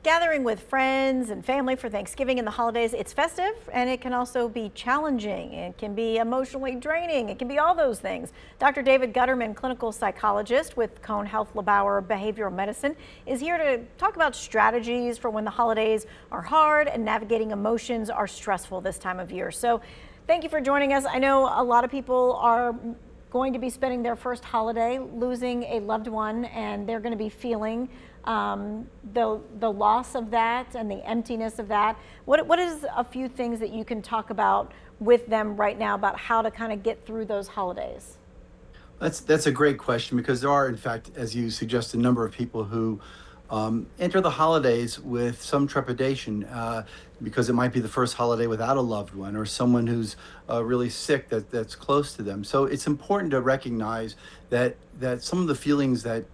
Gathering with friends and family for Thanksgiving and the holidays, it's festive and it can also be challenging. It can be emotionally draining. It can be all those things. Dr. David Gutterman, clinical psychologist with Health LeBauer Behavioral Medicine, is here to talk about strategies for when the holidays are hard and navigating emotions are stressful this time of year. So thank you for joining us. I know a lot of people are going to be spending their first holiday losing a loved one, and they're going to be feeling the loss of that and the emptiness of that. What is a few things that you can talk about with them right now about how to kind of get through those holidays? That's a great question, because there are, in fact, as you suggest, a number of people who enter the holidays with some trepidation because it might be the first holiday without a loved one or someone who's really sick that's close to them. So it's important to recognize that some of the feelings that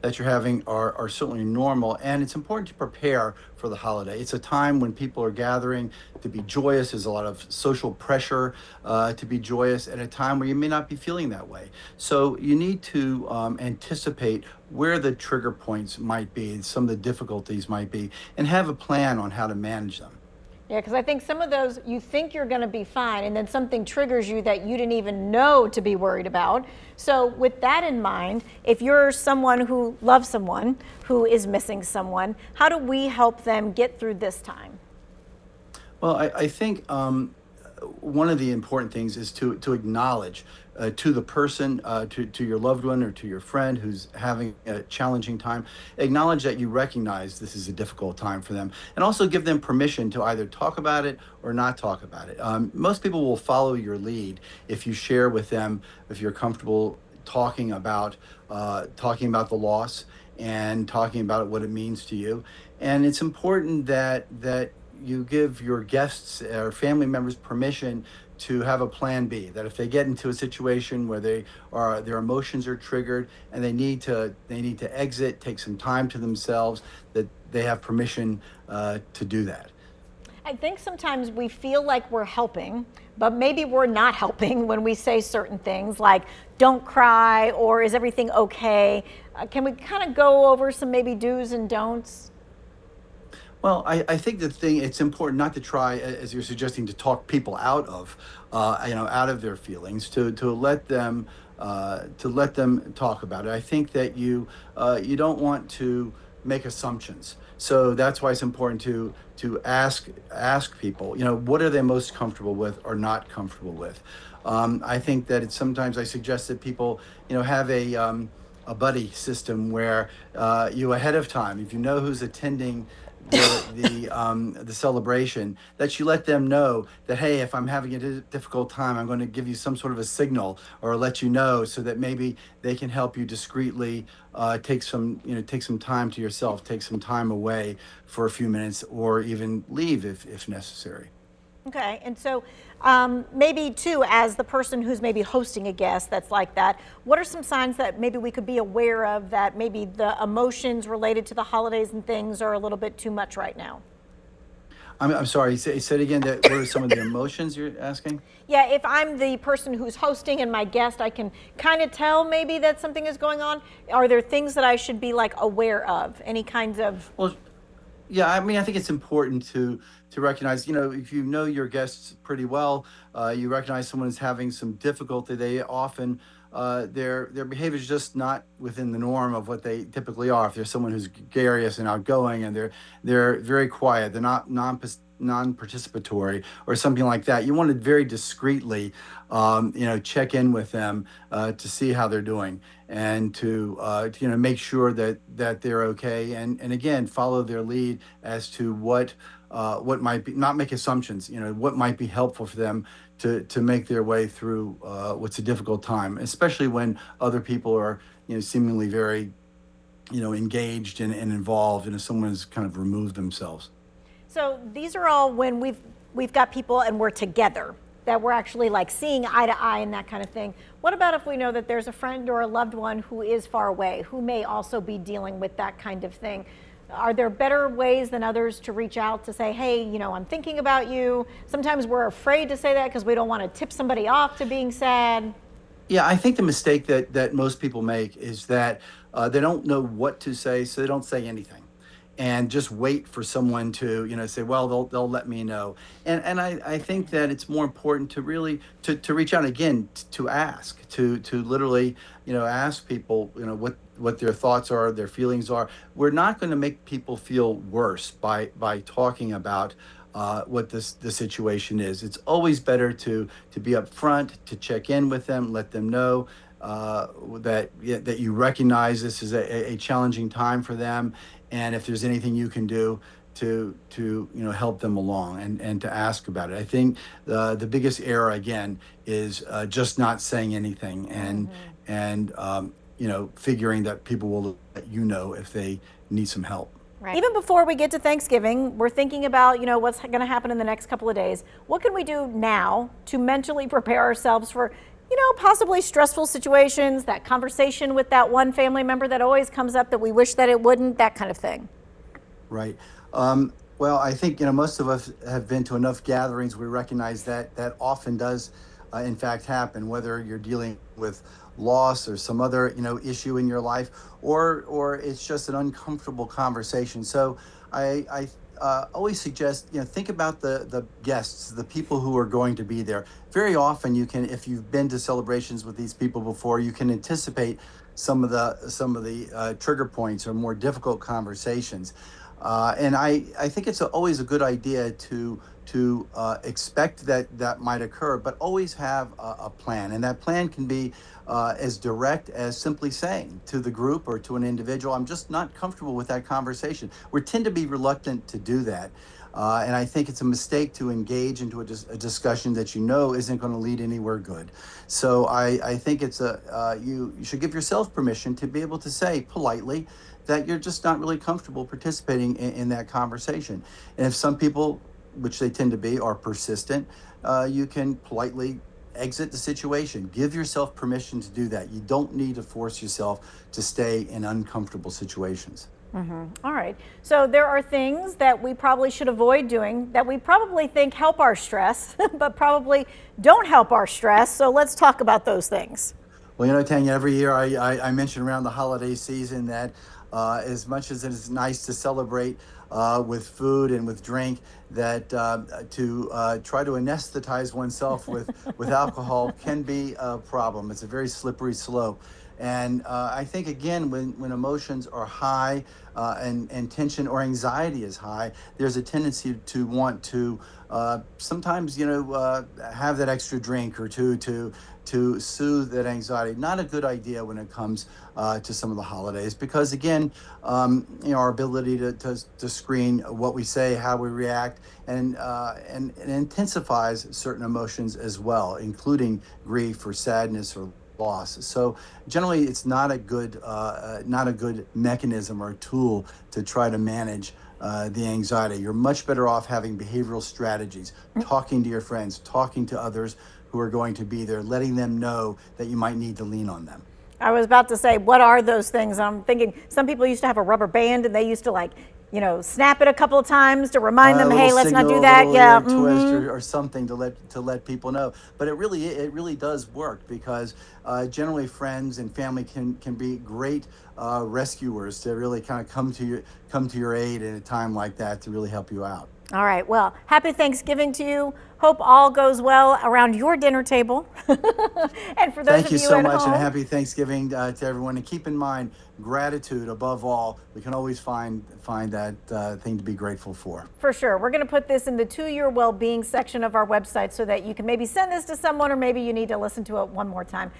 you're having are certainly normal, and it's important to prepare for the holiday. It's a time when people are gathering to be joyous. There's a lot of social pressure to be joyous at a time where you may not be feeling that way. So you need to anticipate where the trigger points might be, some of the difficulties might be, and have a plan on how to manage them. Yeah, because I think some of those, you think you're going to be fine, and then something triggers you that you didn't even know to be worried about. So with that in mind, if you're someone who loves someone who is missing someone, how do we help them get through this time? Well, I think one of the important things is to acknowledge to the person, to your loved one or to your friend who's having a challenging time, acknowledge that you recognize this is a difficult time for them, and also give them permission to either talk about it or not talk about it. Most people will follow your lead if you share with them, if you're comfortable talking about the loss and talking about what it means to you. And it's important that you give your guests or family members permission to have a plan B, that if they get into a situation where their emotions are triggered and they need to exit, take some time to themselves, that they have permission to do that. I think sometimes we feel like we're helping, but maybe we're not helping when we say certain things like, don't cry, or is everything okay? Can we kind of go over some maybe do's and don'ts? Well, I think it's important not to try, as you're suggesting, to talk people out of, out of their feelings, to let them talk about it. I think that you don't want to make assumptions. So that's why it's important to ask people, what are they most comfortable with or not comfortable with. I think that sometimes I suggest that people, have a buddy system where you ahead of time, if you know who's attending the celebration, that you let them know that, hey, if I'm having a difficult time, I'm going to give you some sort of a signal or let you know, so that maybe they can help you discreetly take some time to yourself, take some time away for a few minutes, or even leave if necessary. Okay, and so maybe too, as the person who's maybe hosting a guest that's like that, what are some signs that maybe we could be aware of that maybe the emotions related to the holidays and things are a little bit too much right now? I'm sorry, say it again, that what are some of the emotions you're asking? Yeah, if I'm the person who's hosting and my guest, I can kind of tell maybe that something is going on. Are there things that I should be like aware of? Any kinds of... Well, yeah, I mean, I think it's important to recognize, if you know your guests pretty well, you recognize someone is having some difficulty. They often, their behavior is just not within the norm of what they typically are. If there's someone who's gregarious and outgoing and they're very quiet, they're not non-participatory or something like that, you want to very discreetly, check in with them to see how they're doing, and to make sure that they're okay, and again follow their lead as to what might be, not make assumptions, what might be helpful for them to make their way through what's a difficult time, especially when other people are seemingly very engaged and involved, and if someone's kind of removed themselves. So these are all when we've got people and we're together, that we're actually like seeing eye to eye and that kind of thing. What about if we know that there's a friend or a loved one who is far away, who may also be dealing with that kind of thing? Are there better ways than others to reach out to say, hey, I'm thinking about you? Sometimes we're afraid to say that because we don't want to tip somebody off to being sad. Yeah, I think the mistake that most people make is that they don't know what to say, so they don't say anything. and just wait for someone to, say, well, they'll let me know. And I think that it's more important to really to reach out again, to ask, to literally, ask people, what their thoughts are, their feelings are. We're not going to make people feel worse by talking about what the situation is. It's always better to be upfront, to check in with them, let them know that that you recognize this is a challenging time for them, and if there's anything you can do to help them along, and to ask about it. I think the biggest error again is just not saying anything, and figuring that people will let you know if they need some help. Right. Even before we get to Thanksgiving, we're thinking about, what's going to happen in the next couple of days. What can we do now to mentally prepare ourselves for, possibly stressful situations, that conversation with that one family member that always comes up that we wish that it wouldn't, that kind of thing? Right. Well, I think most of us have been to enough gatherings. We recognize that that often does, in fact, happen. Whether you're dealing with loss or some other issue in your life, or it's just an uncomfortable conversation. So I always suggest think about the guests, the people who are going to be there. Very often you can, if you've been to celebrations with these people before, you can anticipate some of the trigger points or more difficult conversations. And I think it's always a good idea to expect that might occur, but always have a plan. And that plan can be as direct as simply saying to the group or to an individual, I'm just not comfortable with that conversation. We tend to be reluctant to do that. And I think it's a mistake to engage into a discussion that isn't going to lead anywhere good. So I think it's you should give yourself permission to be able to say politely that you're just not really comfortable participating in that conversation. And if some people, which they tend to be, are persistent, you can politely exit the situation. Give yourself permission to do that. You don't need to force yourself to stay in uncomfortable situations. All right. So there are things that we probably should avoid doing that we probably think help our stress, but probably don't help our stress. So let's talk about those things. Well, Tanya, every year I mention around the holiday season that as much as it is nice to celebrate with food and with drink, that to try to anesthetize oneself with alcohol can be a problem. It's a very slippery slope. And I think, again, when emotions are high and tension or anxiety is high, there's a tendency to want to sometimes, have that extra drink or two to soothe that anxiety. Not a good idea when it comes to some of the holidays, because again, our ability to screen what we say, how we react, and it intensifies certain emotions as well, including grief or sadness or loss. So generally, it's not a good mechanism or tool to try to manage the anxiety. You're much better off having behavioral strategies, talking to your friends, talking to others who are going to be there, letting them know that you might need to lean on them. I was about to say, what are those things? I'm thinking some people used to have a rubber band and they used to snap it a couple of times to remind them, hey, let's not do that. Yeah, twist or something to let people know. But it really does work, because generally friends and family can be great rescuers to really kind of come to your aid in a time like that to really help you out. All right. Well, happy Thanksgiving to you. Hope all goes well around your dinner table. And for those Thank of you you so at much, home, and happy Thanksgiving to everyone. And keep in mind, gratitude above all. We can always find that thing to be grateful for. for sure. We're going to put this in the 2-year well-being section of our website so that you can maybe send this to someone, or maybe you need to listen to it one more time.